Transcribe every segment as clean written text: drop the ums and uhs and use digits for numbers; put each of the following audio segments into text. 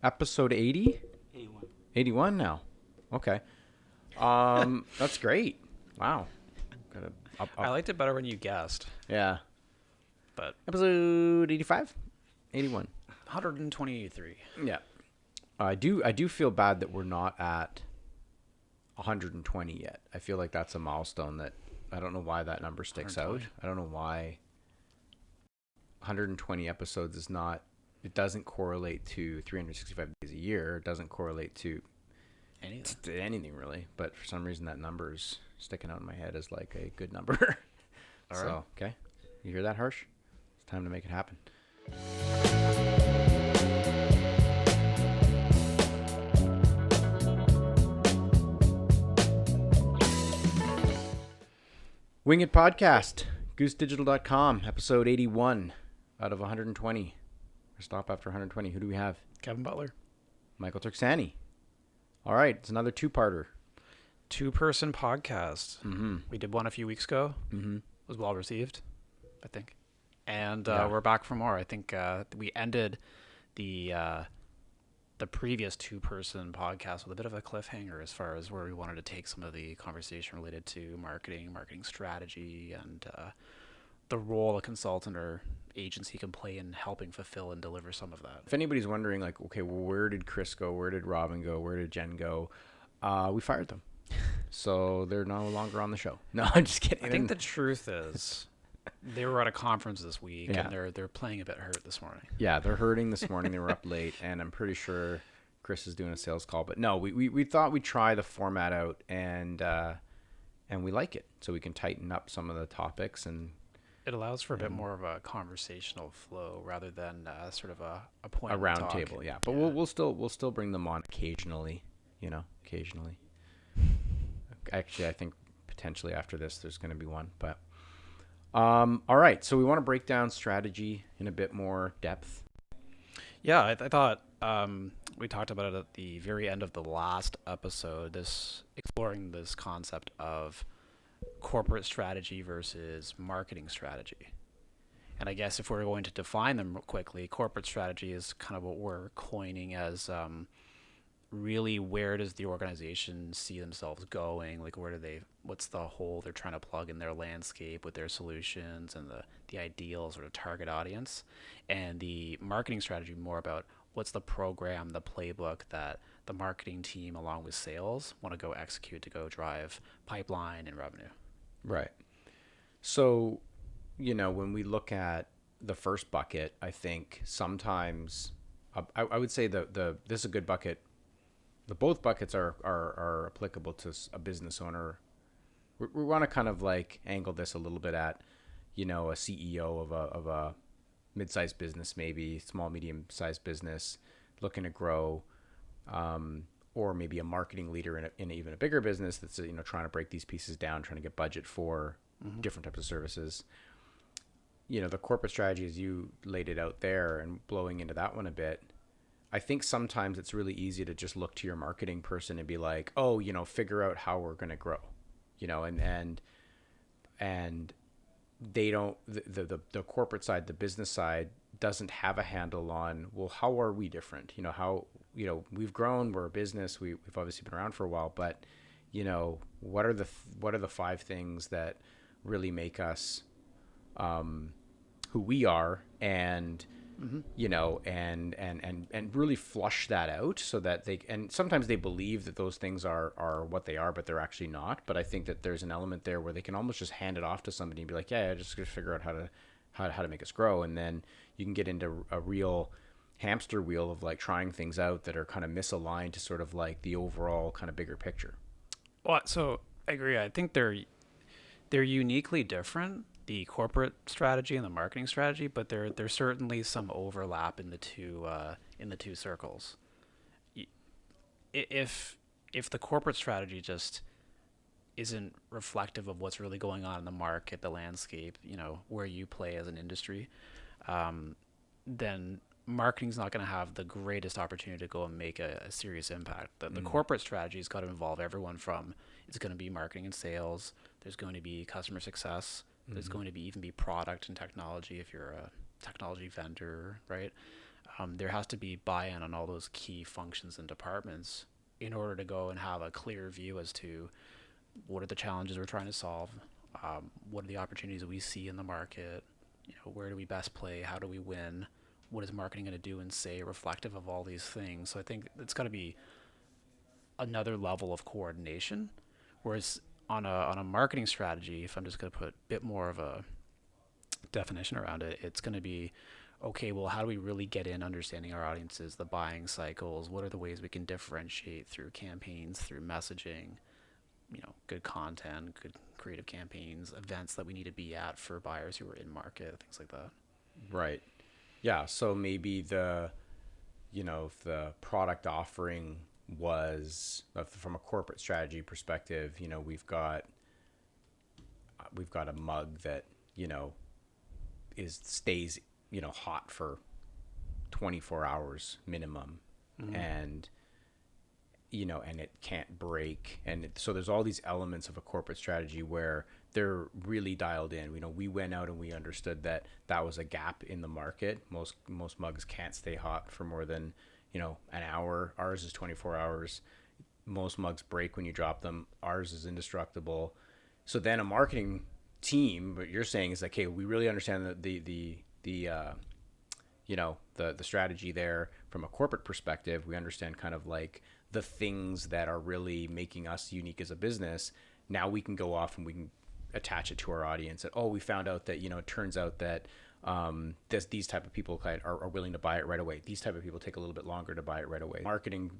Episode 80? 81. 81 now. Okay. That's great. Wow. Gotta I liked it better when you guessed, Yeah. but Episode 85? 81. 123. Yeah. I do feel bad that we're not at 120 yet. I feel like that's a milestone that I don't know why that number sticks out. 120. I don't know why 120 episodes is not, it doesn't correlate to 365 days a year. It doesn't correlate to anything really, but for some reason that number's sticking out in my head as like a good number. All right. Okay. You hear that, Harsh? It's time to make it happen. Wing It Podcast, goosedigital.com, episode 81 out of 120. We stop after 120. Who do we have? Kevin Butler. Michael Turksani. All right, it's another two-parter. Two-person podcast. Mm-hmm. We did one a few weeks ago. Mm-hmm. It was well received, I think. And Yeah. we're back for more. I think we ended the previous two-person podcast with a bit of a cliffhanger as far as where we wanted to take some of the conversation related to marketing strategy, and the role a consultant or agency can play in helping fulfill and deliver some of that. If anybody's wondering, like, okay, well, where did Chris go? Where did Robin go? Where did Jen go? We fired them. So they're no longer on the show. No, I'm just kidding. I think the truth is they were at a conference this week, Yeah. and they're playing a bit hurt this morning. Yeah, they're hurting this morning. They were up late, and I'm pretty sure Chris is doing a sales call. But no, we thought we'd try the format out, and we like it. So we can tighten up some of the topics and It allows for a bit more of a conversational flow rather than sort of a point a of round talk. table. Yeah, but Yeah. we'll still bring them on occasionally. Occasionally. Actually, I think potentially after this there's going to be one. But all right, so we want to break down strategy in a bit more depth. Yeah, I thought we talked about it at the very end of the last episode, exploring this concept of corporate strategy versus marketing strategy. And I guess if we're going to define them quickly, corporate strategy is kind of what we're coining as really where does the organization see themselves going? Like what's the hole they're trying to plug in their landscape with their solutions and the ideal sort of target audience. And the marketing strategy more about what's the program, the playbook that the marketing team along with sales want to go execute to go drive pipeline and revenue. Right. So, when we look at the first bucket, I think sometimes I would say this is a good bucket. Both buckets are applicable to a business owner. We want to kind of like angle this a little bit at, a CEO of a mid-sized business, maybe small, medium-sized business looking to grow, or maybe a marketing leader in even a bigger business that's trying to break these pieces down, trying to get budget for different types of services. The corporate strategy, as you laid it out there, and blowing into that one a bit, I think sometimes it's really easy to just look to your marketing person and be like, oh, figure out how we're going to grow, and they don't, the corporate side, the business side doesn't have a handle on, well, how are we different? How, we've grown, we're a business, we've obviously been around for a while, but what are the five things that really make us who we are, and and really flush that out so that and sometimes they believe that those things are what they are, but they're actually not. But I think that there's an element there where they can almost just hand it off to somebody and be like, yeah, just gonna figure out how to make us grow. And then you can get into a real hamster wheel of like trying things out that are kind of misaligned to sort of like the overall kind of bigger picture. Well, so I agree. I think they're uniquely different, the corporate strategy and the marketing strategy, but there's certainly some overlap in the two circles. If the corporate strategy just isn't reflective of what's really going on in the market, the landscape, where you play as an industry, then marketing's not going to have the greatest opportunity to go and make a serious impact. The corporate strategy's got to involve everyone from, it's going to be marketing and sales, there's going to be customer success, there's going to be even be product and technology if you're a technology vendor, right? there has to be buy-in on all those key functions and departments in order to go and have a clear view as to what are the challenges we're trying to solve, what are the opportunities we see in the market, where do we best play, how do we win, what is marketing going to do and say reflective of all these things. So I think it's got to be another level of coordination, whereas on a marketing strategy, if I'm just going to put a bit more of a definition around it, it's going to be, okay, well, how do we really get in understanding our audiences, the buying cycles, what are the ways we can differentiate through campaigns, through messaging, good content, good creative campaigns, events that we need to be at for buyers who are in market, things like that. Right. Yeah. So maybe if the product offering was from a corporate strategy perspective, we've got a mug that, stays, hot for 24 hours minimum. Mm-hmm. And it can't break. And so there's all these elements of a corporate strategy where they're really dialed in. We went out and we understood that was a gap in the market. Most mugs can't stay hot for more than, an hour. Ours is 24 hours. Most mugs break when you drop them. Ours is indestructible. So then a marketing team, what you're saying is like, hey, we really understand the strategy there from a corporate perspective. We understand kind of like the things that are really making us unique as a business. Now we can go off and we can attach it to our audience. That, we found out that, it turns out that these type of people are willing to buy it right away. These type of people take a little bit longer to buy it right away. Marketing,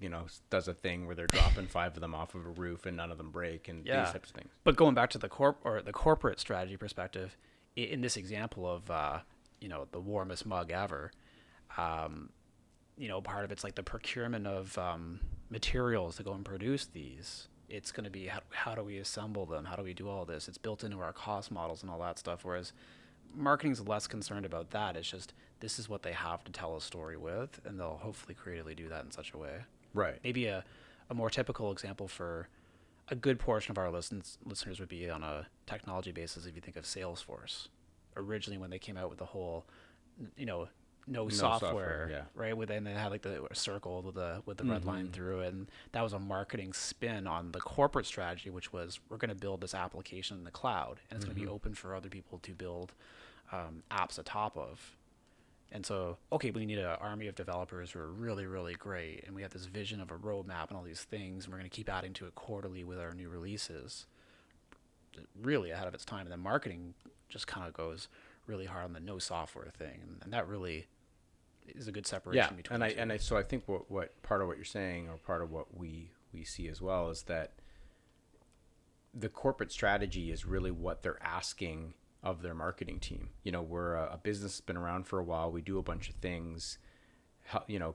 does a thing where they're dropping 5 of them off of a roof and none of them break, and these types of things. But going back to the corporate strategy perspective, in this example of the warmest mug ever, part of it's like the procurement of materials to go and produce these. It's going to be how do we assemble them? How do we do all this? It's built into our cost models and all that stuff. Whereas marketing's less concerned about that. It's just, this is what they have to tell a story with, and they'll hopefully creatively do that in such a way. Right. Maybe a more typical example for a good portion of our listeners would be on a technology basis. If you think of Salesforce, originally when they came out with the whole, no software, right? And they had like the circle with the red line through it, and that was a marketing spin on the corporate strategy, which was, we're going to build this application in the cloud, and it's going to be open for other people to build apps atop of. And so, okay, we need an army of developers who are really, really great, and we have this vision of a roadmap and all these things, and we're going to keep adding to it quarterly with our new releases. Really ahead of its time, and then marketing just kind of goes really hard on the no software thing, and that really is a good separation between the two. So I think what part of what you're saying, or part of what we see as well, is that the corporate strategy is really what they're asking of their marketing team. We're a business that's been around for a while. We do a bunch of things.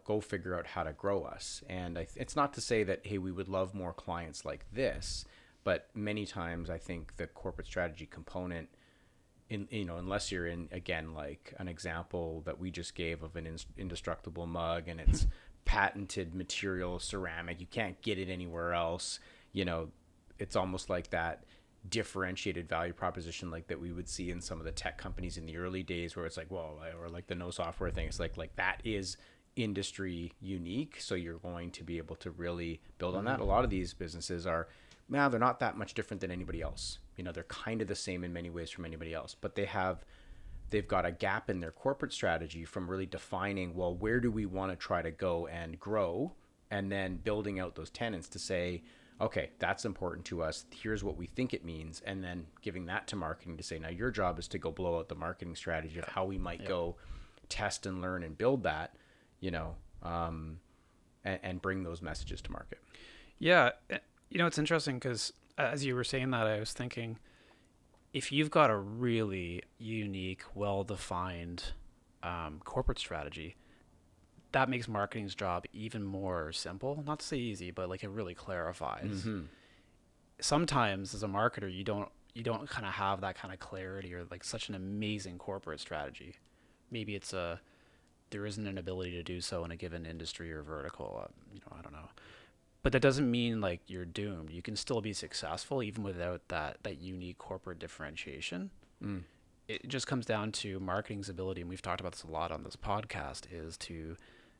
Go figure out how to grow us. And it's not to say that, hey, we would love more clients like this, but many times I think the corporate strategy component, unless you're in, again, like an example that we just gave of an indestructible mug, and it's patented material, ceramic, you can't get it anywhere else. It's almost like that differentiated value proposition like that we would see in some of the tech companies in the early days, where it's like, well, or like the no software thing. It's like that is industry unique. So you're going to be able to really build on that. A lot of these businesses are, they're not that much different than anybody else. They're kind of the same in many ways from anybody else, but they've got a gap in their corporate strategy from really defining, well, where do we want to try to go and grow, and then building out those tenets to say, okay, that's important to us. Here's what we think it means. And then giving that to marketing to say, now your job is to go blow out the marketing strategy of how we might go test and learn and build that, and bring those messages to market. Yeah. It's interesting because as you were saying that, I was thinking, if you've got a really unique, well-defined corporate strategy, that makes marketing's job even more simple. Not to say easy, but like it really clarifies. Mm-hmm. Sometimes as a marketer, you don't kind of have that kind of clarity or like such an amazing corporate strategy. Maybe there isn't an ability to do so in a given industry or vertical. I don't know. But that doesn't mean like you're doomed. You can still be successful even without that unique corporate differentiation. It just comes down to marketing's ability, and we've talked about this a lot on this podcast, is to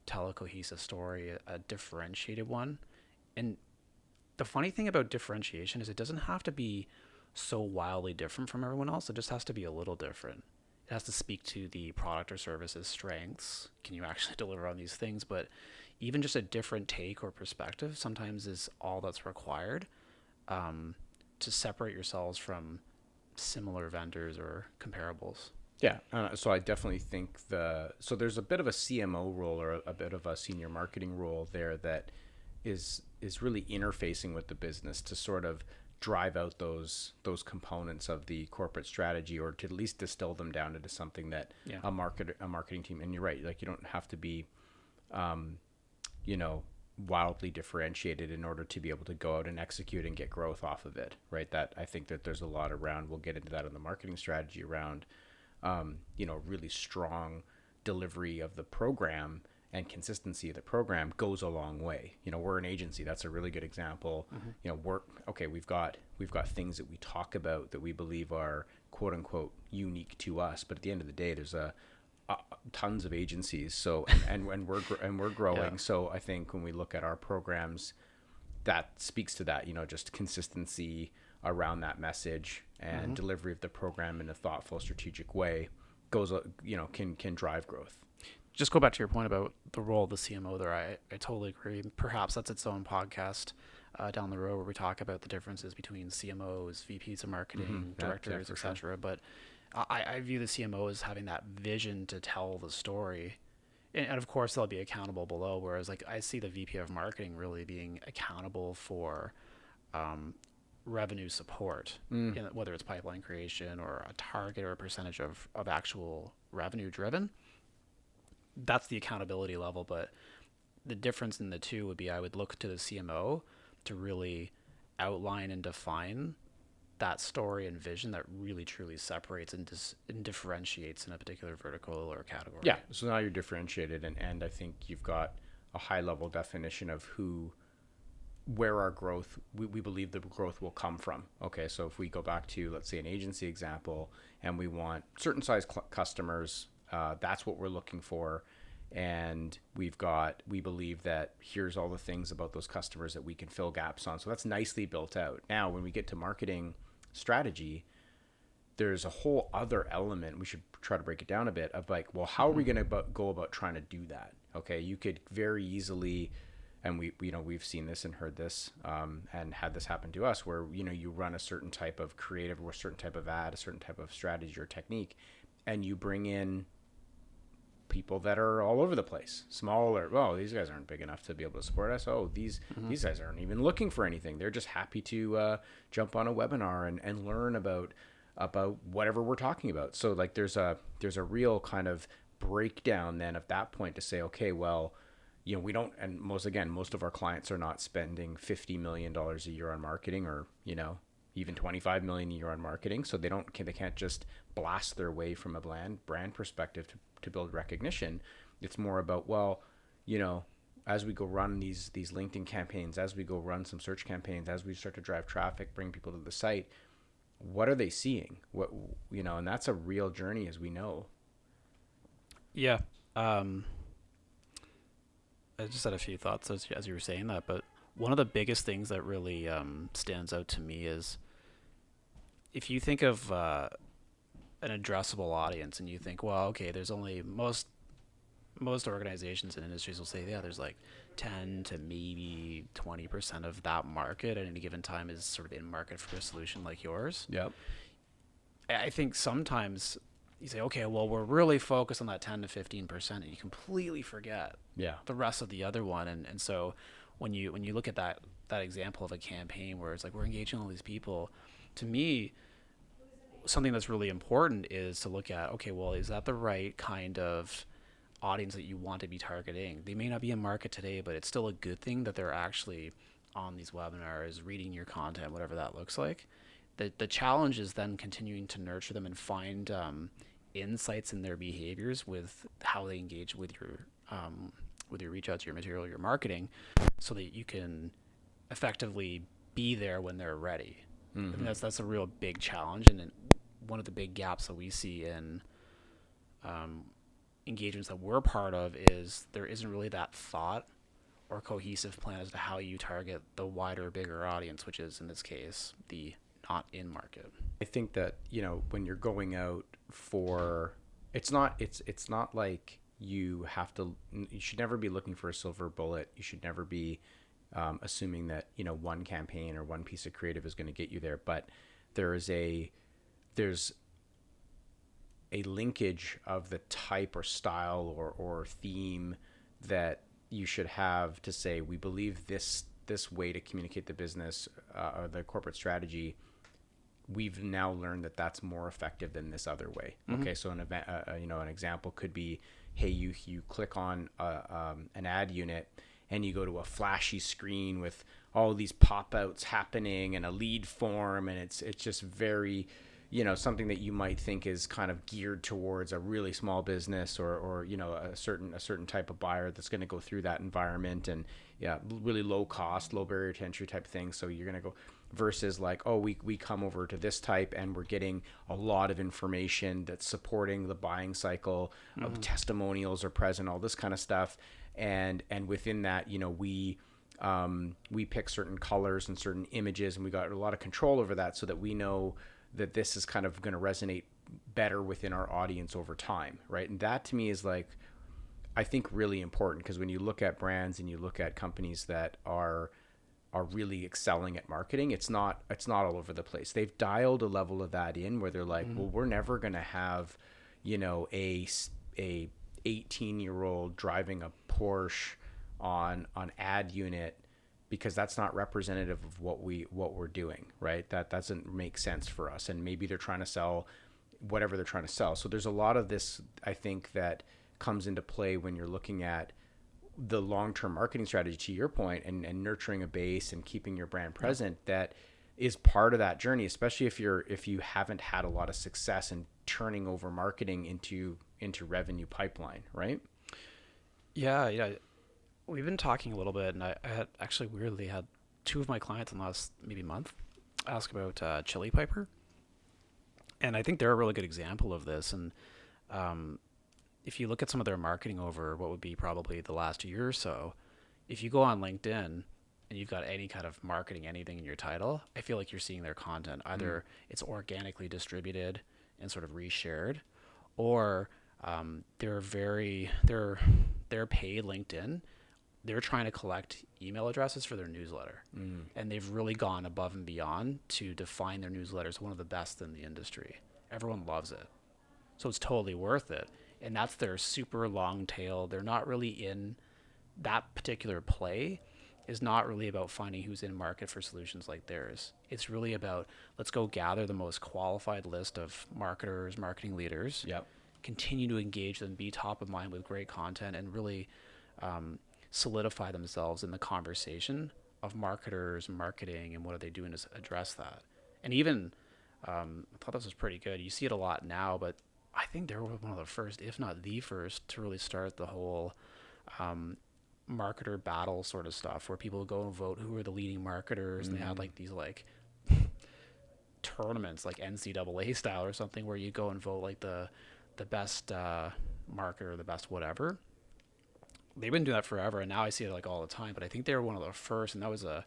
tell a cohesive story, a differentiated one. And the funny thing about differentiation is it doesn't have to be so wildly different from everyone else. It just has to be a little different. It has to speak to the product or service's strengths. Can you actually deliver on these things? But even just a different take or perspective sometimes is all that's required, to separate yourselves from similar vendors or comparables. Yeah, so I definitely think so there's a bit of a CMO role or a bit of a senior marketing role there that is really interfacing with the business to sort of drive out those components of the corporate strategy, or to at least distill them down into something that a marketing team. And you're right, like you don't have to be, you know, wildly differentiated in order to be able to go out and execute and get growth off of it, right? That I think that there's a lot around. We'll get into that in the marketing strategy around, you know, really strong delivery of the program and consistency of the program goes a long way. You know, we're an agency. That's a really good example. You know, we've got things that we talk about that we believe are quote unquote unique to us, but at the end of the day, there's tons of agencies. So and we're growing. Yeah. So I think when we look at our programs, that speaks to that. You know, just consistency around that message and delivery of the program in a thoughtful, strategic way goes. You know, can drive growth. Just go back to your point about the role of the CMO there. I totally agree. Perhaps that's its own podcast down the road where we talk about the differences between CMOs, VPs of marketing, directors, etc. Sure. But I view the CMO as having that vision to tell the story. And of course, they'll be accountable below. Whereas like I see the VP of marketing really being accountable for revenue support, whether it's pipeline creation or a target or a percentage of actual revenue driven. That's the accountability level, but the difference in the two would be I would look to the CMO to really outline and define that story and vision that really truly separates and differentiates in a particular vertical or category. Yeah, so now you're differentiated, and I think you've got a high level definition of where our growth, we believe the growth will come from. Okay, so if we go back to, let's say, an agency example, and we want certain size customers, that's what we're looking for. And we believe that here's all the things about those customers that we can fill gaps on. So that's nicely built out. Now, when we get to marketing strategy, there's a whole other element. We should try to break it down a bit of like, well, how are we going to go about trying to do that? Okay, you could very easily, and we've seen this and heard this, and had this happen to us, where you run a certain type of creative or a certain type of ad, a certain type of strategy or technique, and you bring in people that are all over the place, smaller. Well, these guys aren't big enough to be able to support us. Oh, these guys aren't even looking for anything. They're just happy to jump on a webinar and learn about whatever we're talking about. So like there's a real kind of breakdown then of that point to say, okay, well, we don't, and most of our clients are not spending $50 million a year on marketing, or even $25 million a year on marketing. So they can't just blast their way from a brand perspective to build recognition. It's more about, well, as we go run these LinkedIn campaigns, as we go run some search campaigns, as we start to drive traffic, bring people to the site, what are they seeing? And that's a real journey, as we know. Yeah. I just had a few thoughts as you were saying that, but one of the biggest things that really stands out to me is if you think of an addressable audience and you think, well, okay, there's only most organizations and industries will say, yeah, there's like 10 to maybe 20% of that market at any given time is sort of in market for a solution like yours. Yep. I think sometimes you say, okay, well, we're really focused on that 10 to 15%, and you completely forget the rest of the other one. And so when you look at that example of a campaign where it's like we're engaging all these people, to me, something that's really important is to look at, okay, well, is that the right kind of audience that you want to be targeting? They may not be in market today, but it's still a good thing that they're actually on these webinars, reading your content, whatever that looks like. The challenge is then continuing to nurture them and find insights in their behaviors with how they engage with your reach out to your material, your marketing, so that you can effectively be there when they're ready. Mm-hmm. I think that's a real big challenge, and one of the big gaps that we see in engagements that we're part of is there isn't really that thought or cohesive plan as to how you target the wider, bigger audience, which is in this case the not in market. I think that, when you're going out for, it's not like you should never be looking for a silver bullet. You should never be assuming that, one campaign or one piece of creative is going to get you there. But there's a linkage of the type or style or theme that you should have to say, we believe this way to communicate the business or the corporate strategy, we've now learned that that's more effective than this other way. Mm-hmm. Okay, so an example could be, hey, you click on an ad unit and you go to a flashy screen with all these pop outs happening and a lead form, and it's just very, something that you might think is kind of geared towards a really small business or a certain type of buyer that's going to go through that environment, and really low cost, low barrier to entry type thing. So you're going to go versus like, oh, we come over to this type and we're getting a lot of information that's supporting the buying cycle. Mm-hmm. Testimonials are present, all this kind of stuff. And within that, we pick certain colors and certain images, and we got a lot of control over that so that we know that this is kind of going to resonate better within our audience over time, right? And that to me is like, I think really important, because when you look at brands and you look at companies that are really excelling at marketing, it's not all over the place. They've dialed a level of that in where they're like, well, we're never going to have, a 18-year-old driving a Porsche on ad unit, because that's not representative of what we're doing, right? That doesn't make sense for us. And maybe they're trying to sell whatever they're trying to sell. So there's a lot of this, I think, that comes into play when you're looking at the long-term marketing strategy, to your point, and nurturing a base and keeping your brand present. That is part of that journey, especially if you haven't had a lot of success in turning over marketing into revenue pipeline, right? Yeah. We've been talking a little bit, and I had actually weirdly had two of my clients in the last maybe month ask about Chili Piper, and I think they're a really good example of this. And if you look at some of their marketing over what would be probably the last year or so, if you go on LinkedIn and you've got any kind of marketing, anything in your title, I feel like you're seeing their content. Either it's organically distributed and sort of reshared, or they're paid LinkedIn. They're trying to collect email addresses for their newsletter. And they've really gone above and beyond to define their newsletter as one of the best in the industry. Everyone loves it. So it's totally worth it. And that's their super long tail. They're not really in that particular play is not really about finding who's in market for solutions like theirs. It's really about, let's go gather the most qualified list of marketers, marketing leaders, continue to engage them, be top of mind with great content, and really solidify themselves in the conversation of marketers, marketing, and what are they doing to address that. And even, I thought this was pretty good. You see it a lot now, but I think they were one of the first, if not the first, to really start the whole marketer battle sort of stuff, where people go and vote who are the leading marketers, and they had like these like tournaments, like NCAA style or something, where you go and vote like the best marketer, the best whatever. They've been doing that forever, and now I see it like all the time. But I think they were one of the first, and that was a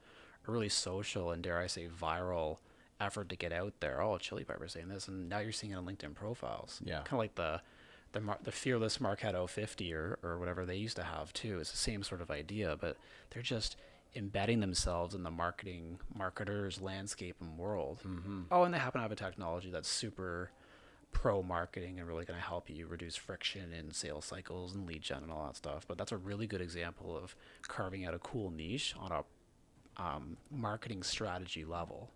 really social and, dare I say, viral effort to get out there. Oh, Chili Piper saying this, and now you're seeing it on LinkedIn profiles. Yeah, kind of like the fearless Marketo 50 or whatever they used to have too. It's the same sort of idea, but they're just embedding themselves in the marketers landscape and world. Oh, and they happen to have a technology that's super pro marketing and really going to help you reduce friction in sales cycles and lead gen and all that stuff. But that's a really good example of carving out a cool niche on a marketing strategy level.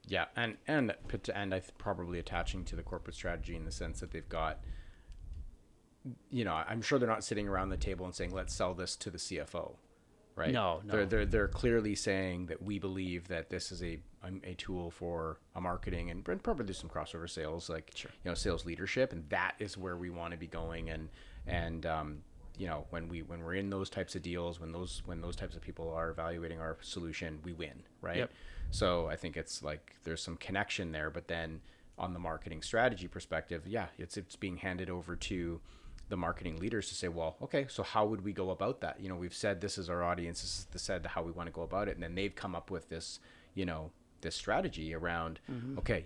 Yeah, and I probably attaching to the corporate strategy in the sense that they've got, I'm sure they're not sitting around the table and saying, let's sell this to the CFO, right? No. They're clearly saying that we believe that this is a tool for a marketing and probably do some crossover sales, like sales leadership, and that is where we want to be going. And when we're in those types of deals, when those types of people are evaluating our solution, we win, right? Yep. So I think it's like there's some connection there, but then on the marketing strategy perspective, it's being handed over to the marketing leaders to say, well, okay, so how would we go about that? We've said this is our audience, this is said how we want to go about it, and then they've come up with this, this strategy around, Mm-hmm. okay,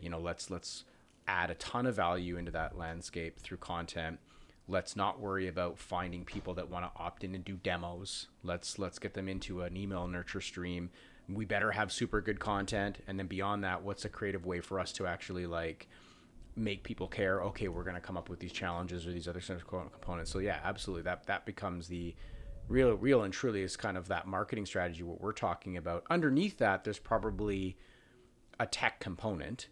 let's add a ton of value into that landscape through content. Let's not worry about finding people that want to opt in and do demos. Let's get them into an email nurture stream. We better have super good content, and then beyond that, what's a creative way for us to actually like make people care? Okay, we're going to come up with these challenges or these other sort of components. So yeah, absolutely, that becomes the real and truly is kind of that marketing strategy, what we're talking about. Underneath that, there's probably a tech component,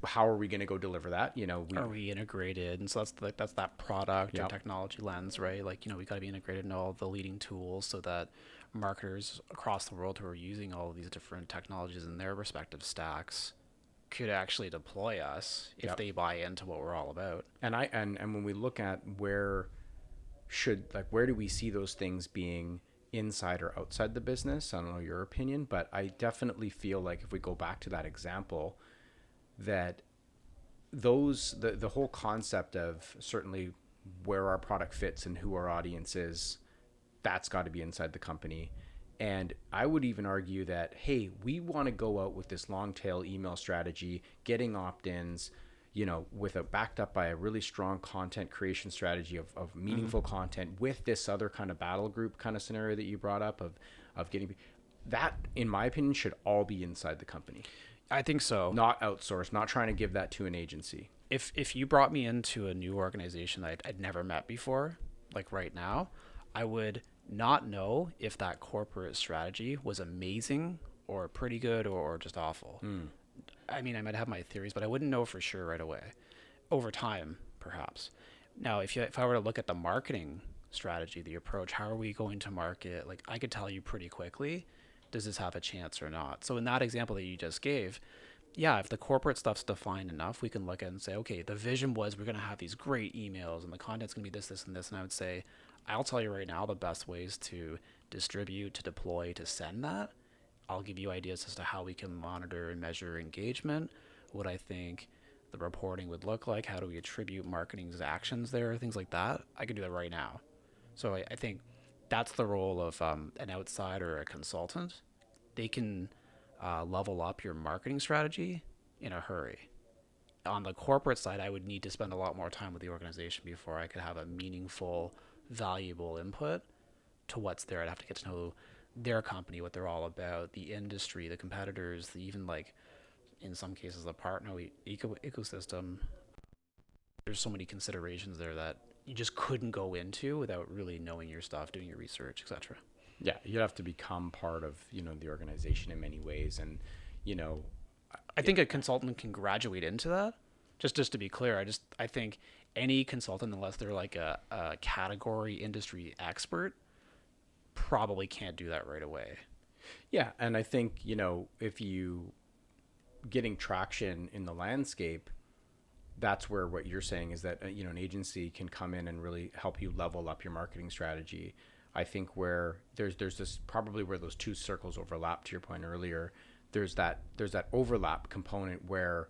how are we going to go deliver that? Are we integrated? And so that's that product or Yep. technology lens, right? Like, we got to be integrated in all the leading tools so that marketers across the world who are using all of these different technologies in their respective stacks could actually deploy us if Yep. they buy into what we're all about. And when we look at where do we see those things being inside or outside the business? I don't know your opinion, but I definitely feel like if we go back to that example, that the whole concept of certainly where our product fits and who our audience is, that's got to be inside the company. And I would even argue that, hey, we want to go out with this long tail email strategy, getting opt-ins, with backed up by a really strong content creation strategy of meaningful content with this other kind of battle group kind of scenario that you brought up of getting that, in my opinion, should all be inside the company, I think so. not outsourced, not trying to give that to an agency. If you brought me into a new organization that I'd never met before, like right now, I would not know if that corporate strategy was amazing or pretty good or just awful. I mean, I might have my theories, but I wouldn't know for sure right away. Over time, perhaps. Now, if I were to look at the marketing strategy, the approach, how are we going to market? Like, I could tell you pretty quickly, does this have a chance or not? So in that example that you just gave, yeah, if the corporate stuff's defined enough, we can look at it and say, okay, the vision was we're going to have these great emails and the content's going to be this, this, and this. And I would say, I'll tell you right now the best ways to distribute, to deploy, to send that. I'll give you ideas as to how we can monitor and measure engagement, what I think the reporting would look like, how do we attribute marketing's actions there, things like that. I could do that right now. So I think that's the role of an outsider or a consultant. They can level up your marketing strategy in a hurry. On the corporate side, I would need to spend a lot more time with the organization before I could have a meaningful, valuable input to what's there. I'd have to get to know their company, what they're all about, the industry, the competitors, even like in some cases the partner ecosystem. There's so many considerations there that you just couldn't go into without really knowing your stuff, doing your research, etc. Yeah, you have to become part of the organization in many ways, and I think a consultant can graduate into that. Just to be clear, I think any consultant, unless they're like a category industry expert, probably can't do that right away. yeah, and I think if you getting traction in the landscape, that's where what you're saying is that an agency can come in and really help you level up your marketing strategy. I think where there's this probably where those two circles overlap, to your point earlier, there's that overlap component where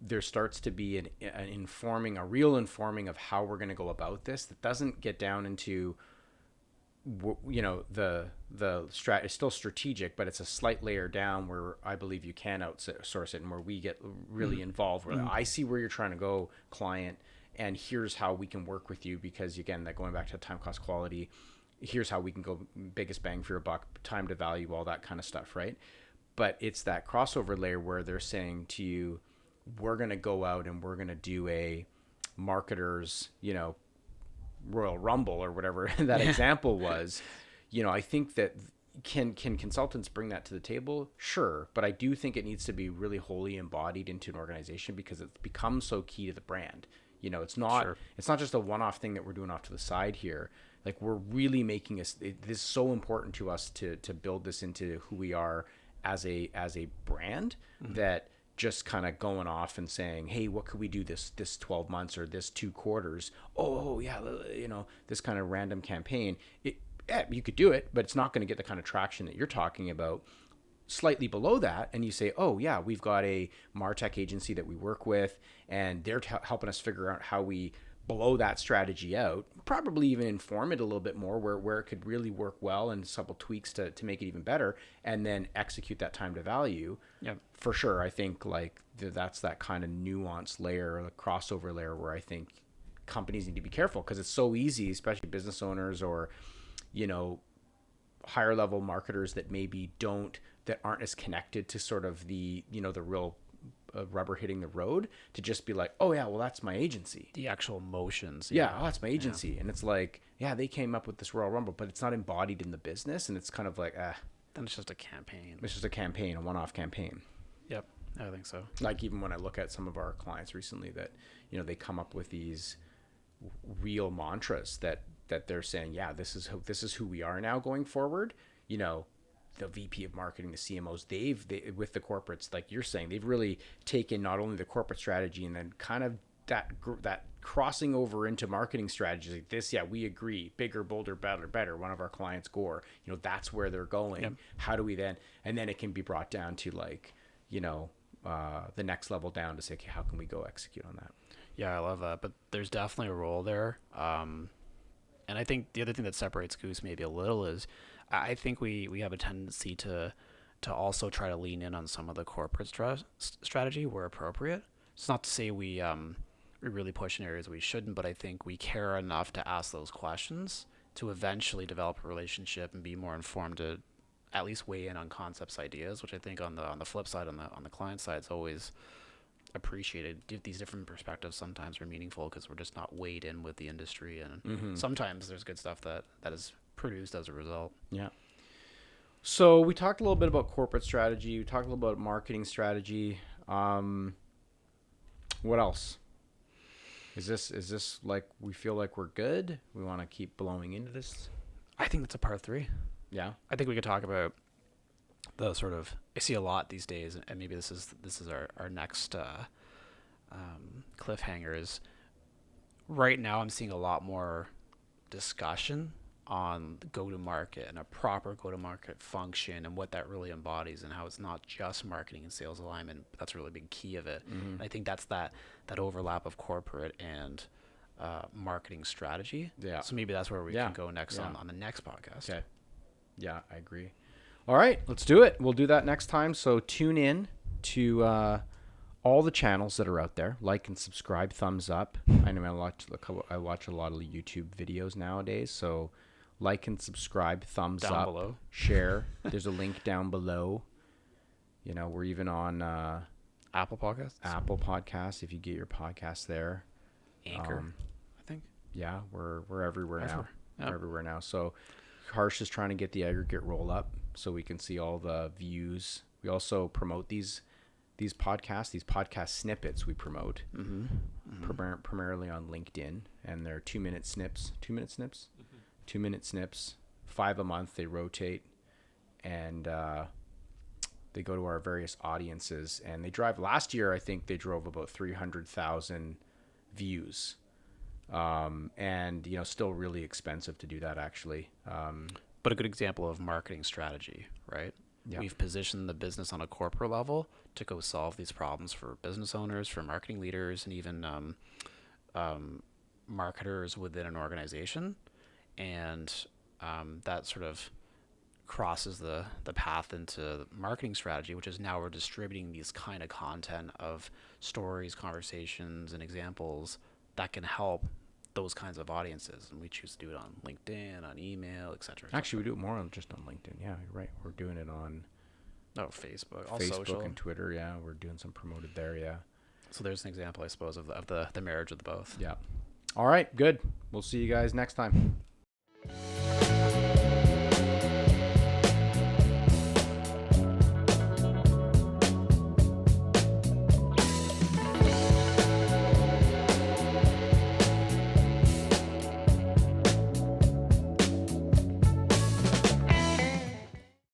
there starts to be a real informing of how we're going to go about this that doesn't get down into the strat is still strategic, but it's a slight layer down where I believe you can outsource it, and where we get really involved, where I see where you're trying to go, client, and here's how we can work with you, because again, that going back to time, cost, quality, here's how we can go biggest bang for your buck, time to value, all that kind of stuff, right? But it's that crossover layer where they're saying to you, we're going to go out and we're going to do a marketer's Royal Rumble or whatever that example was. I think that can consultants bring that to the table? Sure, but I do think it needs to be really wholly embodied into an organization, because it's become so key to the brand. It's not Sure. it's not just a one-off thing that we're doing off to the side this we're really making this is so important to us to build this into who we are as a brand, that just kind of going off and saying, hey, what could we do this 12 months or this 2 quarters? Oh yeah, this kind of random campaign. Yeah, you could do it, but it's not going to get the kind of traction that you're talking about. Slightly below that, and you say, oh yeah, we've got a MarTech agency that we work with, and they're helping us figure out how we blow that strategy out, probably even inform it a little bit more where it could really work well and several tweaks to make it even better, and then execute that time to value. Yep. For sure. I think like that's that kind of nuanced layer, the crossover layer, where I think companies need to be careful, because it's so easy, especially business owners or, you know, higher level marketers that aren't as connected to sort of the, you know, the real rubber hitting the road, to just be like, oh yeah, well that's my agency. The actual motions. Yeah, oh, that's my agency. Yeah. And it's like, yeah, they came up with this Royal Rumble, but it's not embodied in the business, and it's kind of like, then it's just a campaign. It's just a campaign, a one-off campaign. Yep, I think so. Like even when I look at some of our clients recently, that, you know, they come up with these real mantras that they're saying, yeah, this is who we are now going forward. You know, the VP of marketing, the CMOs, they with the corporates, like you're saying, they've really taken not only the corporate strategy and then kind of that crossing over into marketing strategies like this. Yeah, we agree. Bigger, bolder, better. One of our clients, Gore, you know, that's where they're going. Yep. How do we then, and then it can be brought down to like, you know, the next level down to say, okay, how can we go execute on that? Yeah, I love that. But there's definitely a role there. And I think the other thing that separates Goose maybe a little is, I think we have a tendency to also try to lean in on some of the corporate strategy where appropriate. It's not to say we really push in areas we shouldn't, but I think we care enough to ask those questions to eventually develop a relationship and be more informed to at least weigh in on concepts, ideas, which I think on the flip side, on the client side, it's always appreciated. These different perspectives sometimes are meaningful because we're just not weighed in with the industry, and sometimes there's good stuff that is produced as a result. Yeah. So we talked a little bit about corporate strategy. We talked a little about marketing strategy. What else? Is this like we feel like we're good? We want to keep blowing into this? I think that's a part 3. Yeah. I think we could talk about the sort of, I see a lot these days, and maybe this is our next cliffhanger is, right now I'm seeing a lot more discussion on go-to-market and a proper go-to-market function and what that really embodies, and how it's not just marketing and sales alignment. But that's a really big key of it. Mm-hmm. And I think that's that overlap of corporate and marketing strategy. Yeah. So maybe that's where we can go next on the next podcast. Okay. Yeah, I agree. All right, let's do it. We'll do that next time. So tune in to all the channels that are out there. Like and subscribe, thumbs up. I know I watch a lot of YouTube videos nowadays, so like and subscribe, thumbs down up, below. Share. There's a link down below. You know, we're even on Apple Podcasts. Apple Podcasts, if you get your podcasts there. Anchor, I think. Yeah, we're everywhere now. Yep. We're everywhere now. So Harsh is trying to get the aggregate roll up so we can see all the views. We also promote these podcast snippets we promote primarily on LinkedIn, and they're 2-minute snips. 2-minute snips? 2-minute snips, 5 a month. They rotate, and they go to our various audiences, and they drive. Last year, I think they drove about 300,000 views. And you know, still really expensive to do that, actually. But a good example of marketing strategy, right? Yeah. We've positioned the business on a corporate level to go solve these problems for business owners, for marketing leaders, and even marketers within an organization. And that sort of crosses the path into marketing strategy, which is now we're distributing these kind of content of stories, conversations, and examples that can help those kinds of audiences, and we choose to do it on LinkedIn, on email, etc. Actually, we do it more on just on LinkedIn. Yeah, you're right. We're doing it on Facebook, all social. And Twitter. Yeah, we're doing some promoted there. Yeah. So there's an example, I suppose, of the marriage of the both. Yeah. All right. Good. We'll see you guys next time.